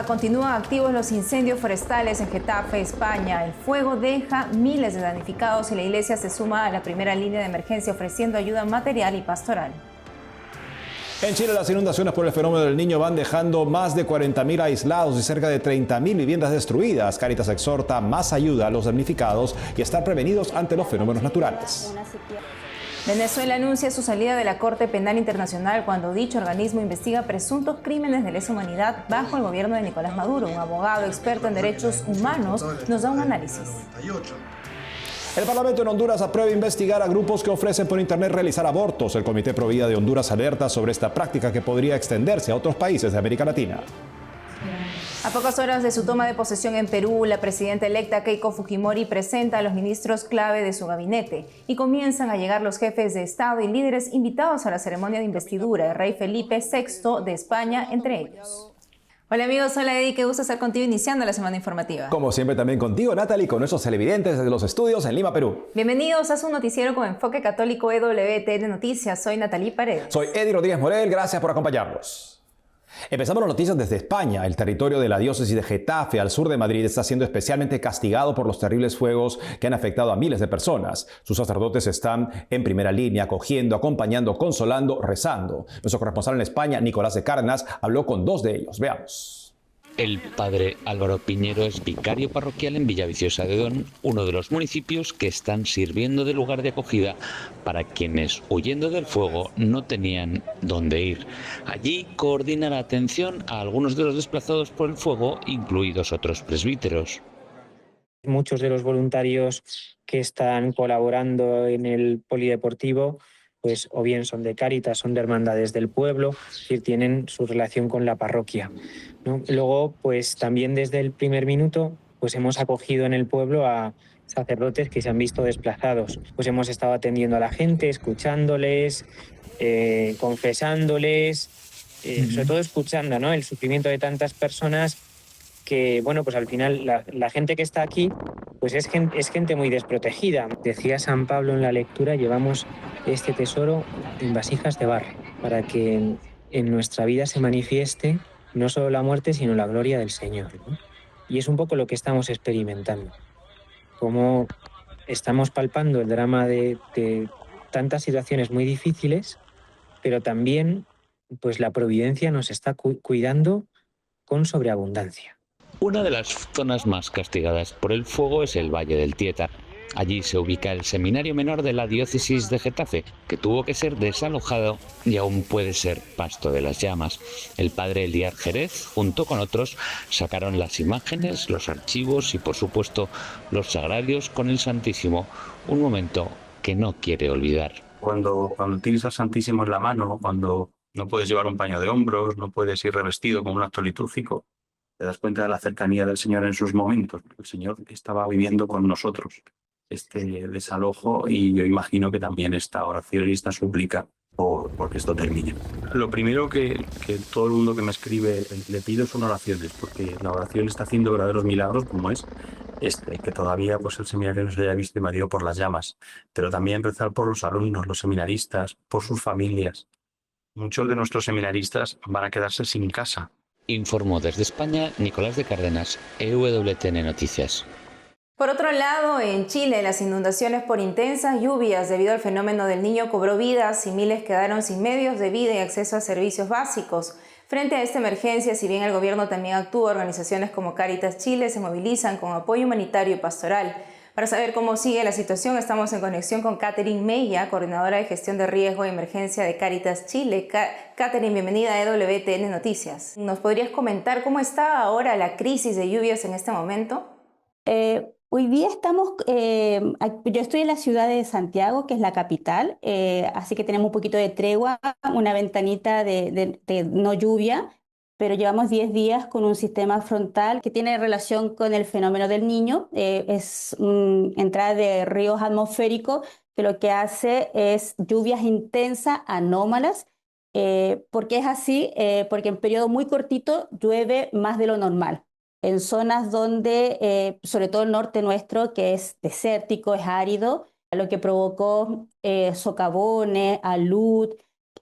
Europa continúan activos los incendios forestales en Getafe, España. El fuego deja miles de damnificados y la iglesia se suma a la primera línea de emergencia ofreciendo ayuda material y pastoral. En Chile, las inundaciones por el fenómeno del Niño van dejando más de 40.000 aislados y cerca de 30.000 viviendas destruidas. Cáritas exhorta más ayuda a los damnificados y estar prevenidos ante los fenómenos naturales. Venezuela anuncia su salida de la Corte Penal Internacional cuando dicho organismo investiga presuntos crímenes de lesa humanidad bajo el gobierno de Nicolás Maduro. Un abogado experto en derechos humanos nos da un análisis. El Parlamento en Honduras aprueba investigar a grupos que ofrecen por internet realizar abortos. El Comité Pro Vida de Honduras alerta sobre esta práctica que podría extenderse a otros países de América Latina. A pocas horas de su toma de posesión en Perú, la presidenta electa Keiko Fujimori presenta a los ministros clave de su gabinete y comienzan a llegar los jefes de Estado y líderes invitados a la ceremonia de investidura, el rey Felipe VI de España entre ellos. Hola amigos, hola Eddie, qué gusto estar contigo iniciando la semana informativa. Como siempre también contigo, Natalie, con nuestros televidentes desde los estudios en Lima, Perú. Bienvenidos a su noticiero con enfoque católico EWTN Noticias. Soy Natalie Paredes. Soy Eddie Rodríguez Morel, gracias por acompañarnos. Empezamos las noticias desde España. El territorio de la diócesis de Getafe, al sur de Madrid, está siendo especialmente castigado por los terribles fuegos que han afectado a miles de personas. Sus sacerdotes están en primera línea, acogiendo, acompañando, consolando, rezando. Nuestro corresponsal en España, Nicolás de Cárdenas, habló con dos de ellos. Veamos. El padre Álvaro Piñero es vicario parroquial en Villaviciosa de Odón, uno de los municipios que están sirviendo de lugar de acogida para quienes, huyendo del fuego, no tenían dónde ir. Allí coordina la atención a algunos de los desplazados por el fuego, incluidos otros presbíteros. Muchos de los voluntarios que están colaborando en el polideportivo, pues o bien son de Cáritas, son de hermandades del pueblo, es decir, tienen su relación con la parroquia, ¿no? Luego, pues también desde el primer minuto, pues hemos acogido en el pueblo a sacerdotes que se han visto desplazados. Pues hemos estado atendiendo a la gente, escuchándoles, confesándoles, sobre todo escuchando, ¿no?, el sufrimiento de tantas personas que, bueno, pues al final la gente que está aquí pues es gente muy desprotegida. Decía San Pablo en la lectura, llevamos este tesoro en vasijas de barro para que en nuestra vida se manifieste no solo la muerte, sino la gloria del Señor, ¿no? Y es un poco lo que estamos experimentando, cómo estamos palpando el drama de tantas situaciones muy difíciles, pero también pues la providencia nos está cuidando con sobreabundancia. Una de las zonas más castigadas por el fuego es el Valle del Tieta. Allí se ubica el seminario menor de la diócesis de Getafe, que tuvo que ser desalojado y aún puede ser pasto de las llamas. El padre Eliar Jerez, junto con otros, sacaron las imágenes, los archivos y, por supuesto, los sagrarios con el Santísimo. Un momento que no quiere olvidar. Cuando tienes al Santísimo en la mano, cuando no puedes llevar un paño de hombros, no puedes ir revestido con un acto litúrgico, te das cuenta de la cercanía del Señor en sus momentos. El Señor estaba viviendo con nosotros este desalojo y yo imagino que también esta oración y esta súplica porque esto termine. Lo primero que todo el mundo que me escribe le pido son oraciones, porque la oración está haciendo verdaderos milagros, como es que todavía pues el seminario no se haya visto invadido por las llamas, pero también rezar por los alumnos, los seminaristas, por sus familias. Muchos de nuestros seminaristas van a quedarse sin casa. Informó desde España Nicolás de Cárdenas, EWTN Noticias. Por otro lado, en Chile, las inundaciones por intensas lluvias debido al fenómeno del Niño cobró vidas y miles quedaron sin medios de vida y acceso a servicios básicos. Frente a esta emergencia, si bien el gobierno también actúa, organizaciones como Cáritas Chile se movilizan con apoyo humanitario y pastoral. Para saber cómo sigue la situación, estamos en conexión con Catherine Mella, coordinadora de gestión de riesgo y emergencia de Cáritas Chile. Catherine, bienvenida a EWTN Noticias. ¿Nos podrías comentar cómo está ahora la crisis de lluvias en este momento? Hoy día estamos, yo estoy en la ciudad de Santiago, que es la capital, así que tenemos un poquito de tregua, una ventanita de no lluvia, pero llevamos 10 días con un sistema frontal que tiene relación con el fenómeno del Niño. Es entrada de ríos atmosféricos que lo que hace es lluvias intensas, anómalas. ¿Por qué es así? Porque en periodo muy cortito llueve más de lo normal. En zonas donde, sobre todo el norte nuestro, que es desértico, es árido, lo que provocó socavones, alud,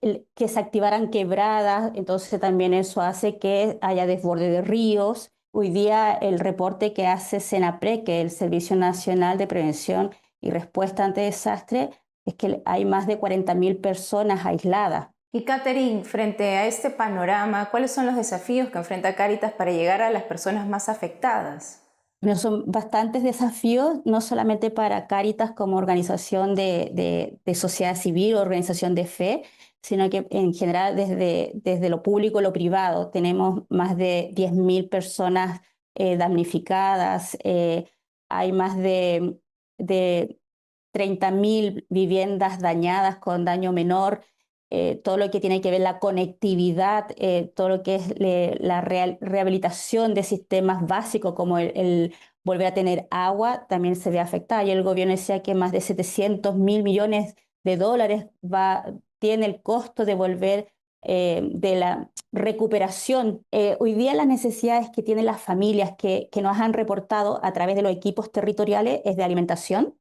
que se activaran quebradas, entonces también eso hace que haya desborde de ríos. Hoy día el reporte que hace SENAPRED, que es el Servicio Nacional de Prevención y Respuesta ante Desastres, es que hay más de 40.000 personas aisladas. Y Catherine, frente a este panorama, ¿cuáles son los desafíos que enfrenta Cáritas para llegar a las personas más afectadas? Bueno, son bastantes desafíos, no solamente para Cáritas como organización de sociedad civil o organización de fe, sino que en general desde lo público, lo privado, tenemos más de 10.000 personas damnificadas, hay más de 30.000 viviendas dañadas con daño menor, todo lo que tiene que ver la conectividad, todo lo que es la rehabilitación de sistemas básicos como el volver a tener agua, también se ve afectada. Y el gobierno decía que más de 700.000 millones de dólares tiene el costo de volver de la recuperación. Hoy día las necesidades que tienen las familias que nos han reportado a través de los equipos territoriales es de alimentación,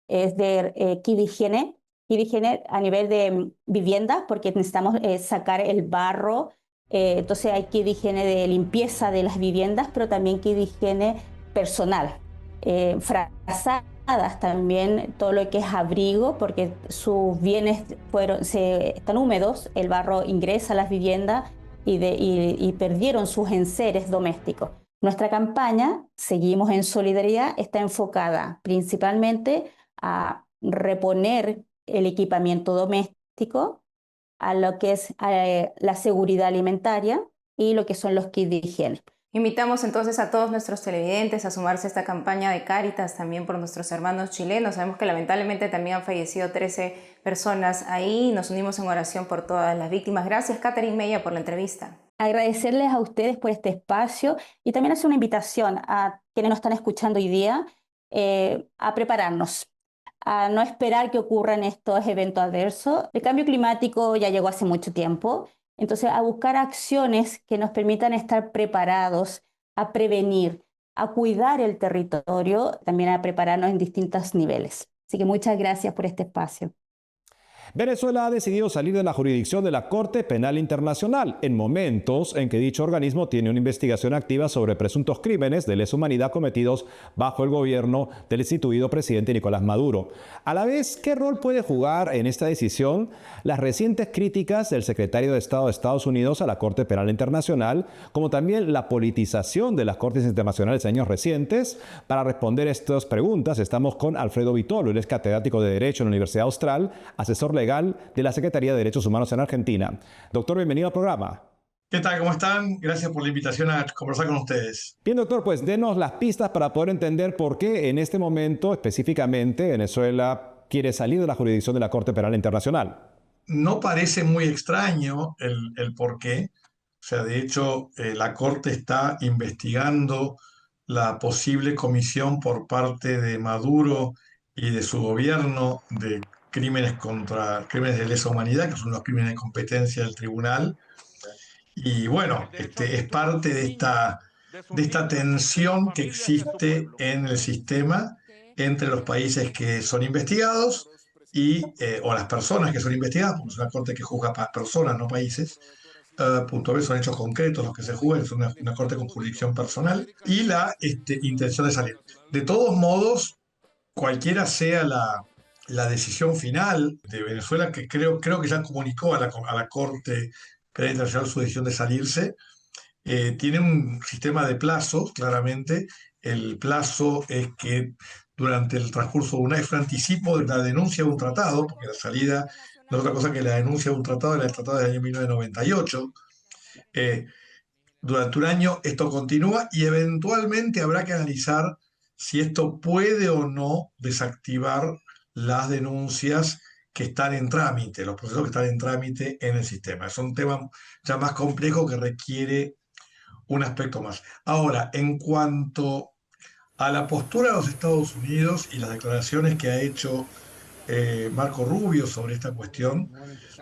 es de kit de higiene a nivel de vivienda, porque necesitamos sacar el barro, entonces hay kit de higiene de limpieza de las viviendas, pero también kit de higiene personal. Frazadas también, todo lo que es abrigo, porque sus bienes están húmedos, el barro ingresa a las viviendas y perdieron sus enseres domésticos. Nuestra campaña, Seguimos en Solidaridad, está enfocada principalmente a reponer el equipamiento doméstico, a lo que es la seguridad alimentaria y lo que son los kits de higiene. Invitamos entonces a todos nuestros televidentes a sumarse a esta campaña de Cáritas, también por nuestros hermanos chilenos. Sabemos que lamentablemente también han fallecido 13 personas ahí. Nos unimos en oración por todas las víctimas. Gracias, Catherine Mella, por la entrevista. Agradecerles a ustedes por este espacio y también hacer una invitación a quienes nos están escuchando hoy día a prepararnos, a no esperar que ocurran estos eventos adversos. El cambio climático ya llegó hace mucho tiempo, entonces a buscar acciones que nos permitan estar preparados, a prevenir, a cuidar el territorio, también a prepararnos en distintos niveles. Así que muchas gracias por este espacio. Venezuela ha decidido salir de la jurisdicción de la Corte Penal Internacional en momentos en que dicho organismo tiene una investigación activa sobre presuntos crímenes de lesa humanidad cometidos bajo el gobierno del instituido presidente Nicolás Maduro. A la vez, ¿qué rol puede jugar en esta decisión las recientes críticas del secretario de Estado de Estados Unidos a la Corte Penal Internacional, como también la politización de las Cortes Internacionales en años recientes? Para responder estas preguntas estamos con Alfredo Vitolo, él es catedrático de Derecho en la Universidad Austral, asesor legal de la Secretaría de Derechos Humanos en Argentina. Doctor, bienvenido al programa. ¿Qué tal? ¿Cómo están? Gracias por la invitación a conversar con ustedes. Bien, doctor, pues denos las pistas para poder entender por qué en este momento específicamente Venezuela quiere salir de la jurisdicción de la Corte Penal Internacional. No parece muy extraño el por qué. O sea, de hecho, la Corte está investigando la posible comisión por parte de Maduro y de su gobierno de crímenes de lesa humanidad, que son los crímenes de competencia del tribunal. Y bueno, es parte de esta tensión que existe en el sistema entre los países que son investigados o las personas que son investigadas, porque es una corte que juzga personas, no países. Punto B, son hechos concretos los que se juzgan, es una corte con jurisdicción personal, y la intención de salir. De todos modos, cualquiera sea la decisión final de Venezuela, que creo que ya comunicó a la Corte Penal Internacional su decisión de salirse, tiene un sistema de plazos, claramente. El plazo es que durante el transcurso de es un anticipo de la denuncia de un tratado, porque la salida no es otra cosa que la denuncia de un tratado, el tratado del año 1998. Durante un año esto continúa y eventualmente habrá que analizar si esto puede o no desactivar las denuncias que están en trámite, los procesos que están en trámite en el sistema. Es un tema ya más complejo que requiere un aspecto más. Ahora, en cuanto a la postura de los Estados Unidos y las declaraciones que ha hecho Marco Rubio sobre esta cuestión,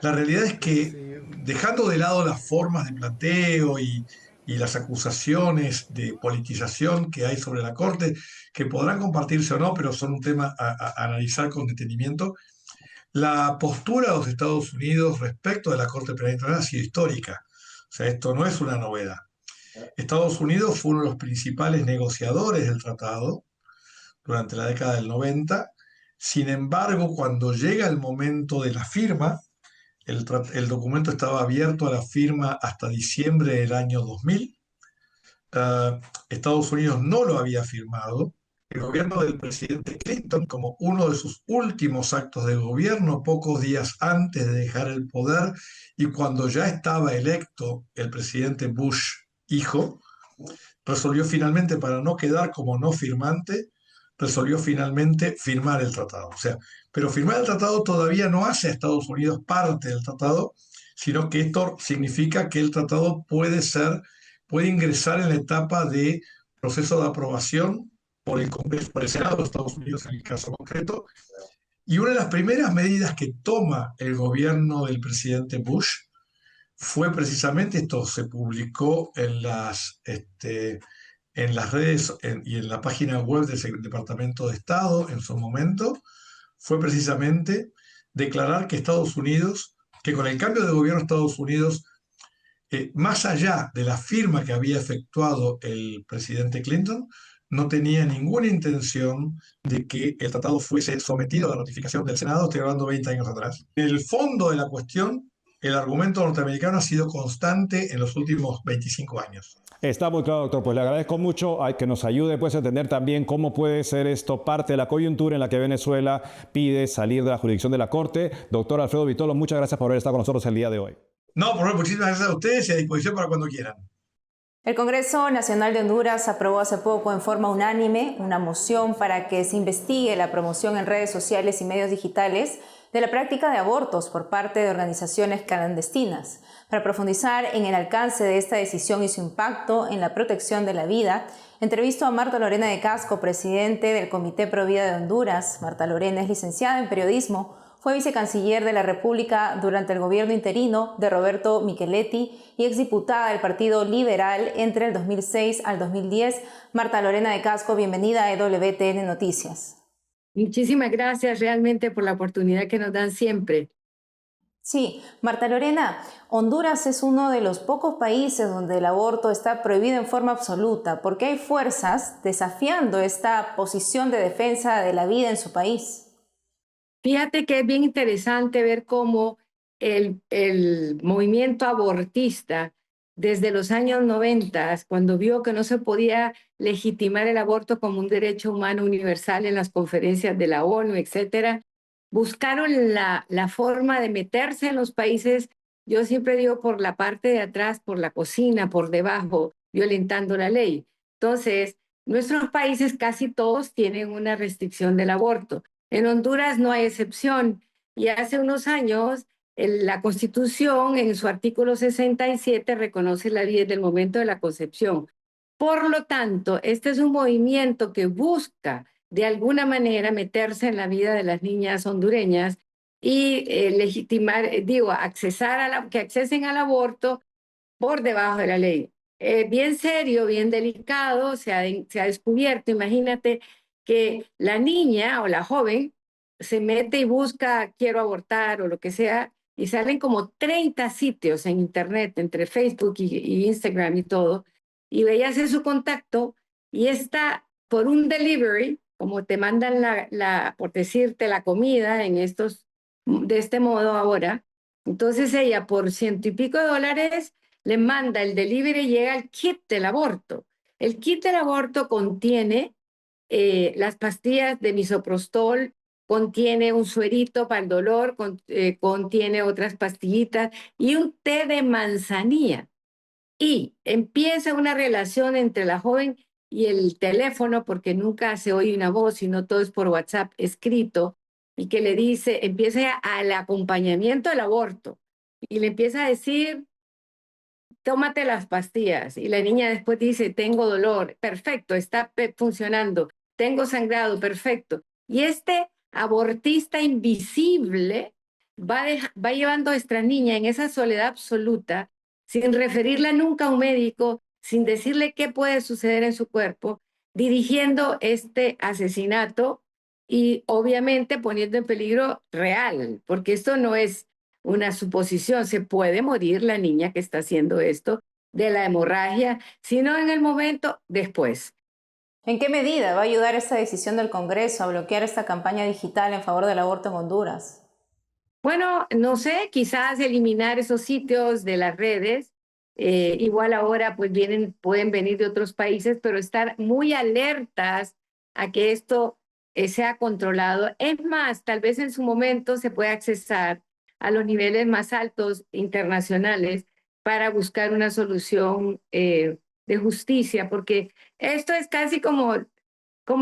la realidad es que, dejando de lado las formas de planteo y las acusaciones de politización que hay sobre la Corte, que podrán compartirse o no, pero son un tema a analizar con detenimiento, La postura de los Estados Unidos respecto de la Corte Penal Internacional ha sido histórica. O sea, esto no es una novedad. Estados Unidos fue uno de los principales negociadores del tratado durante la década del 90. Sin embargo, cuando llega el momento de la firma, el documento estaba abierto a la firma hasta diciembre del año 2000. Estados Unidos no lo había firmado. El gobierno del presidente Clinton, como uno de sus últimos actos de gobierno, pocos días antes de dejar el poder y cuando ya estaba electo el presidente Bush hijo, resolvió finalmente, para no quedar como no firmante, resolvió finalmente firmar el tratado. O sea, pero firmar el tratado todavía no hace a Estados Unidos parte del tratado, sino que esto significa que el tratado puede ingresar en la etapa de proceso de aprobación por el Congreso, por el Senado de Estados Unidos en el caso concreto. Y una de las primeras medidas que toma el gobierno del presidente Bush fue precisamente esto, se publicó en las redes y en la página web del Departamento de Estado en su momento, fue precisamente declarar que Estados Unidos, que con el cambio de gobierno de Estados Unidos, más allá de la firma que había efectuado el presidente Clinton, no tenía ninguna intención de que el tratado fuese sometido a la ratificación del Senado, estoy hablando 20 años atrás. En el fondo de la cuestión, el argumento norteamericano ha sido constante en los últimos 25 años. Está muy claro, doctor. Pues le agradezco mucho a que nos ayude pues, a entender también cómo puede ser esto parte de la coyuntura en la que Venezuela pide salir de la jurisdicción de la Corte. Doctor Alfredo Vitolo, muchas gracias por haber estado con nosotros el día de hoy. No, por favor, muchísimas gracias a ustedes y a disposición para cuando quieran. El Congreso Nacional de Honduras aprobó hace poco en forma unánime una moción para que se investigue la promoción en redes sociales y medios digitales de la práctica de abortos por parte de organizaciones clandestinas. Para profundizar en el alcance de esta decisión y su impacto en la protección de la vida, entrevisto a Marta Lorena de Casco, presidente del Comité Pro Vida de Honduras. Marta Lorena es licenciada en periodismo, fue vicecanciller de la República durante el gobierno interino de Roberto Micheletti y exdiputada del Partido Liberal entre el 2006 al 2010. Marta Lorena de Casco, bienvenida a EWTN Noticias. Muchísimas gracias realmente por la oportunidad que nos dan siempre. Sí, Marta Lorena, Honduras es uno de los pocos países donde el aborto está prohibido en forma absoluta, porque hay fuerzas desafiando esta posición de defensa de la vida en su país. Fíjate que es bien interesante ver cómo el movimiento abortista desde los años 90, cuando vio que no se podía legitimar el aborto como un derecho humano universal en las conferencias de la ONU, etcétera, buscaron la forma de meterse en los países, yo siempre digo por la parte de atrás, por la cocina, por debajo, violentando la ley. Entonces, nuestros países casi todos tienen una restricción del aborto. En Honduras no hay excepción. Y hace unos años la Constitución, en su artículo 67, reconoce la vida desde el momento de la concepción. Por lo tanto, este es un movimiento que busca de alguna manera meterse en la vida de las niñas hondureñas y legitimar, que accesen al aborto por debajo de la ley. Bien serio, bien delicado, se ha descubierto, imagínate que la niña o la joven se mete y busca quiero abortar o lo que sea, y salen como 30 sitios en internet, entre Facebook y Instagram y todo, y ella hace su contacto y está por un delivery, como te mandan por decirte la comida de este modo ahora, entonces ella por $100 y pico le manda el delivery y llega el kit del aborto. El kit del aborto contiene las pastillas de misoprostol, contiene un suerito para el dolor, contiene otras pastillitas y un té de manzanilla. Y empieza una relación entre la joven y el teléfono, porque nunca se oye una voz, sino todo es por WhatsApp escrito, y que le dice, empieza al acompañamiento del aborto, y le empieza a decir, tómate las pastillas. Y la niña después dice, tengo dolor, perfecto, está funcionando, tengo sangrado, perfecto. Y este abortista invisible va llevando a esta niña en esa soledad absoluta, sin referirla nunca a un médico, sin decirle qué puede suceder en su cuerpo, dirigiendo este asesinato y obviamente poniendo en peligro real, porque esto no es una suposición, se puede morir la niña que está haciendo esto de la hemorragia, sino en el momento después. ¿En qué medida va a ayudar esta decisión del Congreso a bloquear esta campaña digital en favor del aborto en Honduras? Bueno, no sé, quizás eliminar esos sitios de las redes. Igual ahora pues pueden venir de otros países, pero estar muy alertas a que esto sea controlado. Es más, tal vez en su momento se pueda accesar a los niveles más altos internacionales para buscar una solución de justicia, porque esto es casi como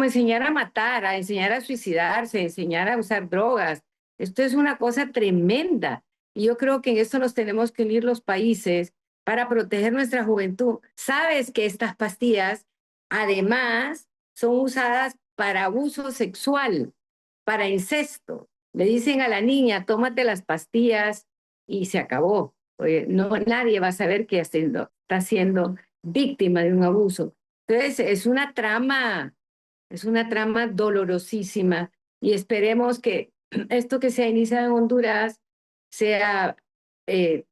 enseñar a matar, a enseñar a suicidarse, enseñar a usar drogas. Esto es una cosa tremenda. Y yo creo que en esto nos tenemos que unir los países para proteger nuestra juventud. Sabes que estas pastillas, además, son usadas para abuso sexual, para incesto. Le dicen a la niña, tómate las pastillas y se acabó. Oye, no, nadie va a saber que está siendo víctima de un abuso. Entonces, es una trama dolorosísima y esperemos que esto que se ha iniciado en Honduras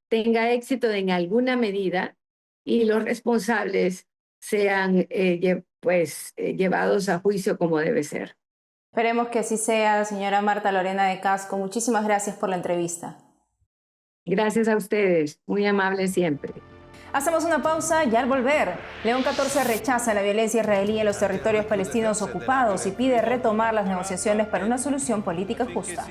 tenga éxito en alguna medida y los responsables sean llevados a juicio como debe ser. Esperemos que así sea, señora Marta Lorena de Casco. Muchísimas gracias por la entrevista. Gracias a ustedes, muy amables siempre. Hacemos una pausa y al volver, León 14 rechaza la violencia israelí en los territorios palestinos ocupados y pide retomar las negociaciones para una solución política justa.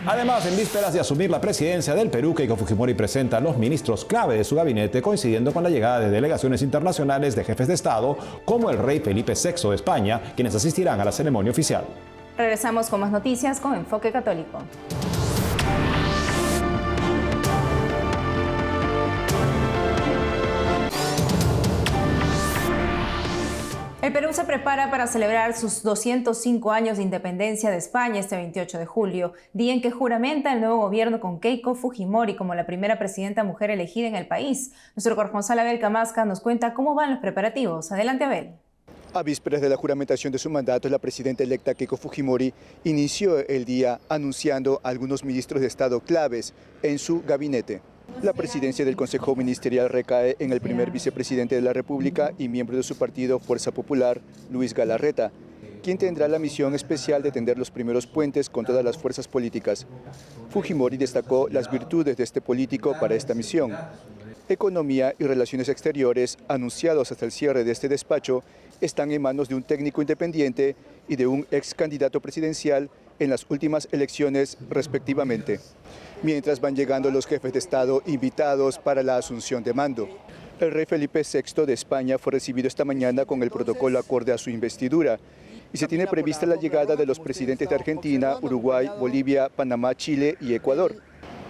Además, en vísperas de asumir la presidencia del Perú, Keiko Fujimori presenta a los ministros clave de su gabinete, coincidiendo con la llegada de delegaciones internacionales de jefes de Estado, como el rey Felipe VI de España, quienes asistirán a la ceremonia oficial. Regresamos con más noticias con Enfoque Católico. El Perú se prepara para celebrar sus 205 años de independencia de España este 28 de julio, día en que juramenta el nuevo gobierno con Keiko Fujimori como la primera presidenta mujer elegida en el país. Nuestro corresponsal Abel Camasca nos cuenta cómo van los preparativos. Adelante, Abel. A vísperas de la juramentación de su mandato, la presidenta electa Keiko Fujimori inició el día anunciando a algunos ministros de Estado claves en su gabinete. La presidencia del Consejo Ministerial recae en el primer vicepresidente de la República y miembro de su partido Fuerza Popular, Luis Galarreta, quien tendrá la misión especial de tender los primeros puentes con todas las fuerzas políticas. Fujimori destacó las virtudes de este político para esta misión. Economía y Relaciones Exteriores, anunciados hasta el cierre de este despacho, están en manos de un técnico independiente y de un ex candidato presidencial en las últimas elecciones respectivamente. Mientras van llegando los jefes de Estado invitados para la asunción de mando. El rey Felipe VI de España fue recibido esta mañana con el protocolo acorde a su investidura y se tiene prevista la llegada de los presidentes de Argentina, Uruguay, Bolivia, Panamá, Chile y Ecuador.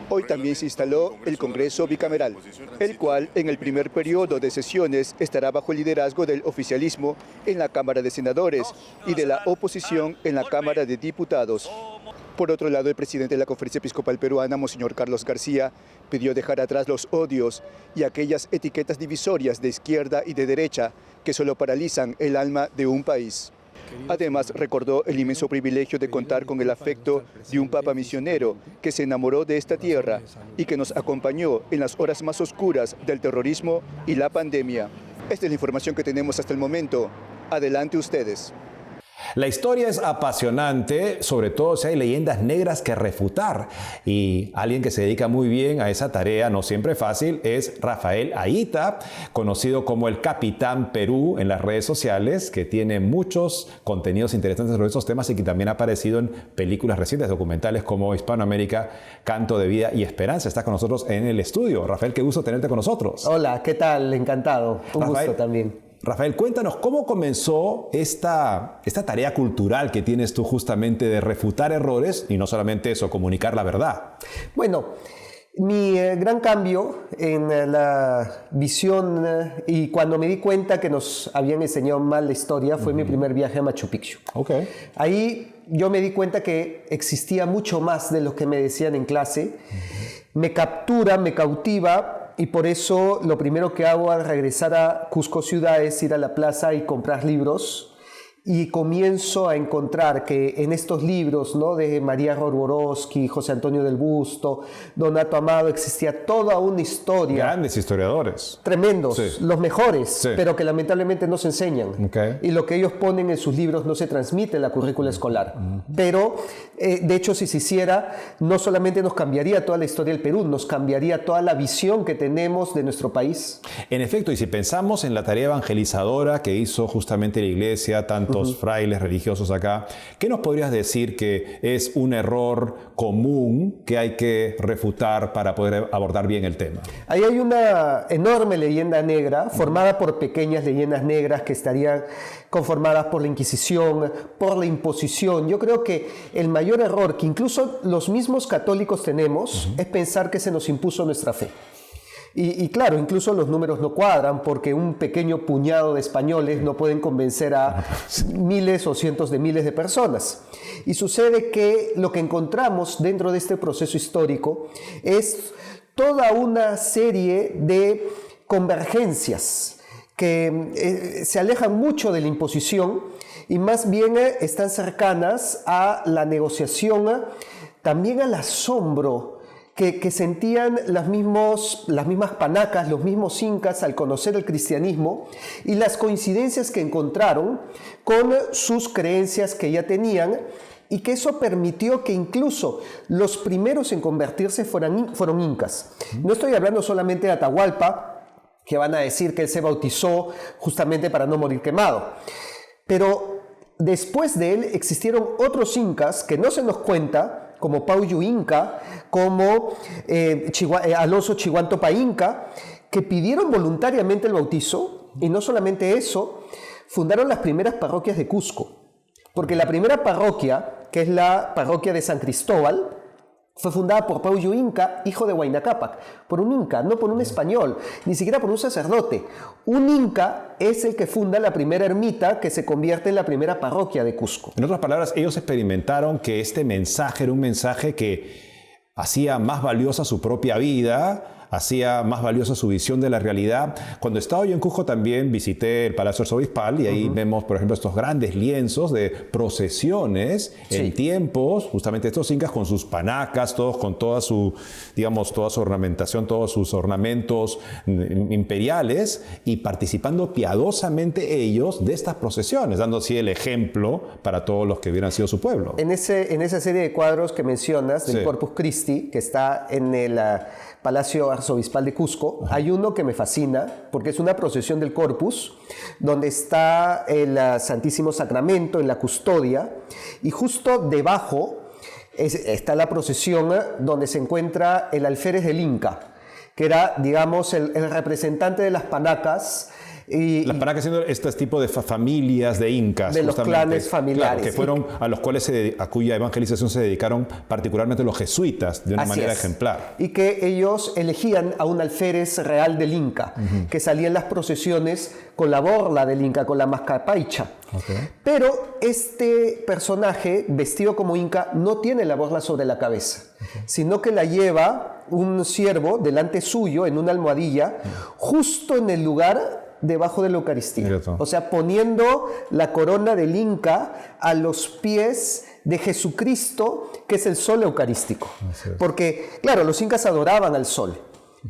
Hoy también se instaló el Congreso Bicameral, el cual en el primer periodo de sesiones estará bajo el liderazgo del oficialismo en la Cámara de Senadores y de la oposición en la Cámara de Diputados. Por otro lado, el presidente de la Conferencia Episcopal Peruana, Monseñor Carlos García, pidió dejar atrás los odios y aquellas etiquetas divisorias de izquierda y de derecha que solo paralizan el alma de un país. Además, recordó el inmenso privilegio de contar con el afecto de un papa misionero que se enamoró de esta tierra y que nos acompañó en las horas más oscuras del terrorismo y la pandemia. Esta es la información que tenemos hasta el momento. Adelante ustedes. La historia es apasionante, sobre todo si hay leyendas negras que refutar. Y alguien que se dedica muy bien a esa tarea, no siempre fácil, es Rafael Ayita, conocido como el Capitán Perú en las redes sociales, que tiene muchos contenidos interesantes sobre esos temas y que también ha aparecido en películas recientes, documentales como Hispanoamérica, Canto de Vida y Esperanza. Está con nosotros en el estudio. Rafael, qué gusto tenerte con nosotros. Hola, ¿qué tal? Encantado. Un gusto también. Rafael, cuéntanos cómo comenzó esta tarea cultural que tienes tú justamente de refutar errores y no solamente eso, comunicar la verdad. Bueno, mi gran cambio en la visión y cuando me di cuenta que nos habían enseñado mal la historia fue mi primer viaje a Machu Picchu. Okay. Ahí yo me di cuenta que existía mucho más de lo que me decían en clase. Me captura, me cautiva. Y por eso lo primero que hago al regresar a Cusco ciudad es ir a la plaza y comprar libros y comienzo a encontrar que en estos libros, ¿no?, de María Roborowski, José Antonio del Busto, Donato Amado, existía toda una historia. Grandes historiadores. Tremendos, Sí. los mejores, Sí. pero que lamentablemente no se enseñan. Okay. Y lo que ellos ponen en sus libros no se transmite en la currícula escolar. Pero, de hecho, si se hiciera, no solamente nos cambiaría toda la historia del Perú, nos cambiaría toda la visión que tenemos de nuestro país. En efecto, y si pensamos en la tarea evangelizadora que hizo justamente la Iglesia, tantos frailes religiosos acá, ¿qué nos podrías decir que es un error común que hay que refutar para poder abordar bien el tema? Ahí hay una enorme leyenda negra, formada por pequeñas leyendas negras que estarían conformadas por la Inquisición, por la imposición. Yo creo que el mayor error que incluso los mismos católicos tenemos es pensar que se nos impuso nuestra fe. Y claro, incluso los números no cuadran porque un pequeño puñado de españoles no pueden convencer a miles o cientos de miles de personas. Y sucede que lo que encontramos dentro de este proceso histórico es toda una serie de convergencias que se alejan mucho de la imposición y más bien están cercanas a la negociación, también al asombro que sentían las mismas panacas, los mismos incas al conocer el cristianismo y las coincidencias que encontraron con sus creencias que ya tenían y que eso permitió que incluso los primeros en convertirse fueron incas. No estoy hablando solamente de Atahualpa, que van a decir que él se bautizó justamente para no morir quemado, pero después de él existieron otros incas que no se nos cuenta, como Pauyu Inca, como Alonso Chihuantopa Inca, que pidieron voluntariamente el bautizo, y no solamente eso, fundaron las primeras parroquias de Cusco, porque la primera parroquia, que es la parroquia de San Cristóbal, fue fundada por Pauyu Inca, hijo de Huayna Cápac, por un inca, no por un español, ni siquiera por un sacerdote. Un inca es el que funda la primera ermita que se convierte en la primera parroquia de Cusco. En otras palabras, ellos experimentaron que este mensaje era un mensaje que hacía más valiosa su propia vida, hacía más valiosa su visión de la realidad. Cuando estaba yo en Cusco también visité el Palacio Arzobispal y ahí vemos, por ejemplo, estos grandes lienzos de procesiones en tiempos, justamente estos incas con sus panacas, todos con toda su, digamos, toda su ornamentación, todos sus ornamentos imperiales y participando piadosamente ellos de estas procesiones, dando así el ejemplo para todos los que hubieran sido su pueblo. En esa serie de cuadros que mencionas del Corpus Christi, que está en el Palacio Arzobispal de Cusco, hay uno que me fascina porque es una procesión del Corpus donde está el Santísimo Sacramento en la custodia y justo debajo está la procesión donde se encuentra el alférez del Inca, que era, digamos, el representante de las panacas. Las panacas siendo este tipo de familias de incas. De los clanes familiares. Claro, que fueron a los cuales a cuya evangelización se dedicaron particularmente los jesuitas de una manera ejemplar. Y que ellos elegían a un alférez real del Inca, que salía en las procesiones con la borla del Inca, con la mascapaicha. Pero este personaje, vestido como Inca, no tiene la borla sobre la cabeza, sino que la lleva un siervo delante suyo en una almohadilla, justo en el lugar debajo de la Eucaristía. O sea, poniendo la corona del Inca a los pies de Jesucristo, que es el sol eucarístico. Porque, claro, los incas adoraban al sol,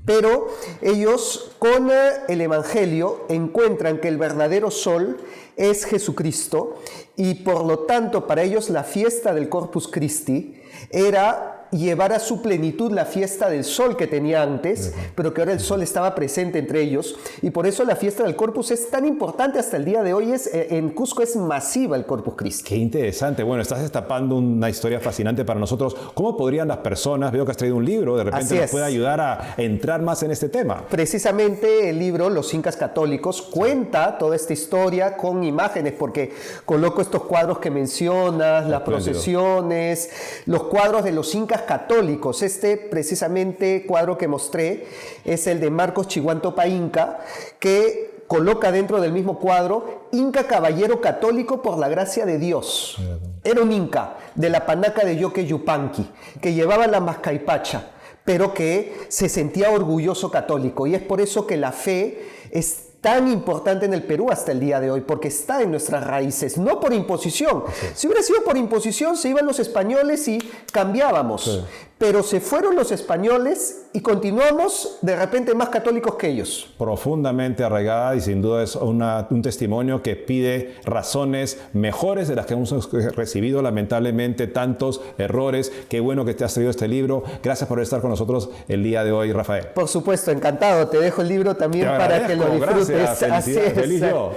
pero ellos con el Evangelio encuentran que el verdadero sol es Jesucristo y por lo tanto para ellos la fiesta del Corpus Christi era llevar a su plenitud la fiesta del sol que tenía antes, pero que ahora el sol estaba presente entre ellos, y por eso la fiesta del Corpus es tan importante hasta el día de hoy. En Cusco es masiva el Corpus Christi. Qué interesante. Bueno, estás destapando una historia fascinante para nosotros. ¿Cómo podrían las personas, veo que has traído un libro, de repente nos puede ayudar a entrar más en este tema? Precisamente el libro Los Incas Católicos cuenta toda esta historia con imágenes, porque coloco estos cuadros que mencionas, las procesiones, los cuadros de los incas católicos. Este precisamente cuadro que mostré es el de Marcos Chihuantopa Inca, que coloca dentro del mismo cuadro Inca caballero católico por la gracia de Dios. Era un inca de la panaca de Yoque Yupanqui, que llevaba la mascaipacha, pero que se sentía orgulloso católico, y es por eso que la fe es tan importante en el Perú hasta el día de hoy, porque está en nuestras raíces, no por imposición. Sí. Si hubiera sido por imposición, se iban los españoles y cambiábamos. Sí. Pero se fueron los españoles y continuamos de repente más católicos que ellos. Profundamente arraigada y sin duda es un testimonio que pide razones mejores de las que hemos recibido lamentablemente tantos errores. Qué bueno que te has traído este libro. Gracias por estar con nosotros el día de hoy, Rafael. Por supuesto, encantado. Te dejo el libro también para que lo disfrutes. Gracias, así es. Feliz yo.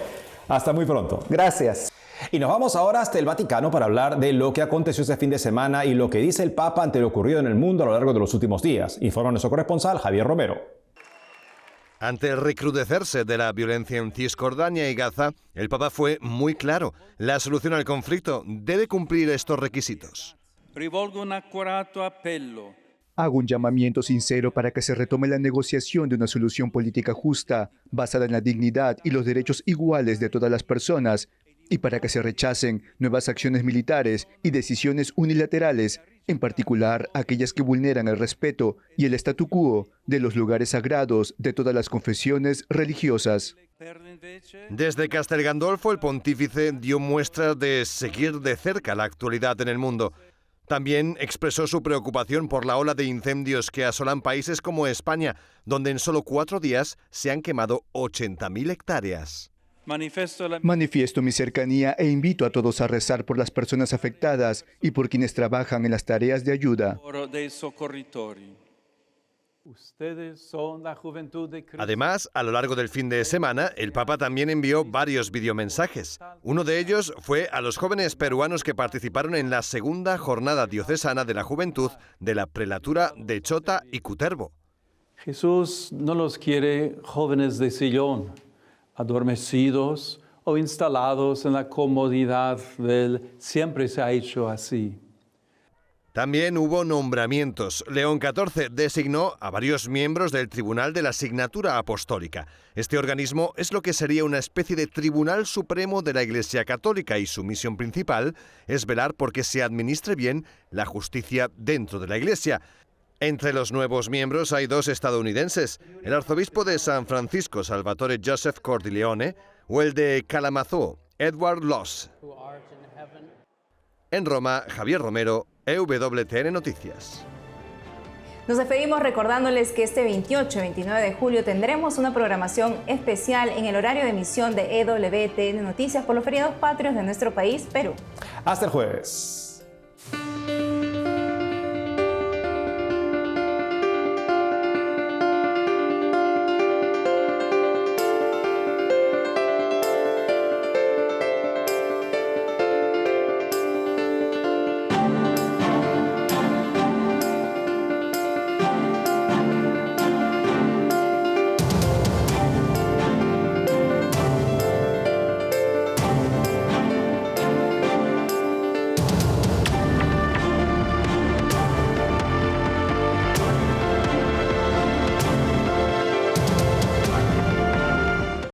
Hasta muy pronto. Gracias. Y nos vamos ahora hasta el Vaticano para hablar de lo que aconteció este fin de semana y lo que dice el Papa ante lo ocurrido en el mundo a lo largo de los últimos días. Informa nuestro corresponsal Javier Romero. Ante el recrudecerse de la violencia en Cisjordania y Gaza, el Papa fue muy claro. La solución al conflicto debe cumplir estos requisitos. Hago un llamamiento sincero para que se retome la negociación de una solución política justa, basada en la dignidad y los derechos iguales de todas las personas, y para que se rechacen nuevas acciones militares y decisiones unilaterales, en particular aquellas que vulneran el respeto y el statu quo de los lugares sagrados de todas las confesiones religiosas. Desde Castel Gandolfo, el pontífice dio muestras de seguir de cerca la actualidad en el mundo. También expresó su preocupación por la ola de incendios que asolan países como España, donde en solo 4 días se han quemado 80.000 hectáreas. Manifiesto mi cercanía e invito a todos a rezar por las personas afectadas y por quienes trabajan en las tareas de ayuda. Además, a lo largo del fin de semana, el Papa también envió varios videomensajes. Uno de ellos fue a los jóvenes peruanos que participaron en la segunda jornada diocesana de la juventud de la prelatura de Chota y Cutervo. Jesús no los quiere jóvenes de sillón, adormecidos o instalados en la comodidad del siempre se ha hecho así. También hubo nombramientos. León XIV designó a varios miembros del Tribunal de la Signatura Apostólica. Este organismo es lo que sería una especie de Tribunal Supremo de la Iglesia Católica y su misión principal es velar por que se administre bien la justicia dentro de la Iglesia. Entre los nuevos miembros hay 2 estadounidenses, el arzobispo de San Francisco, Salvatore Joseph Cordileone, o el de Kalamazoo, Edward Loss. En Roma, Javier Romero, EWTN Noticias. Nos despedimos recordándoles que este 28 y 29 de julio tendremos una programación especial en el horario de emisión de EWTN Noticias por los feriados patrios de nuestro país, Perú. Hasta el jueves.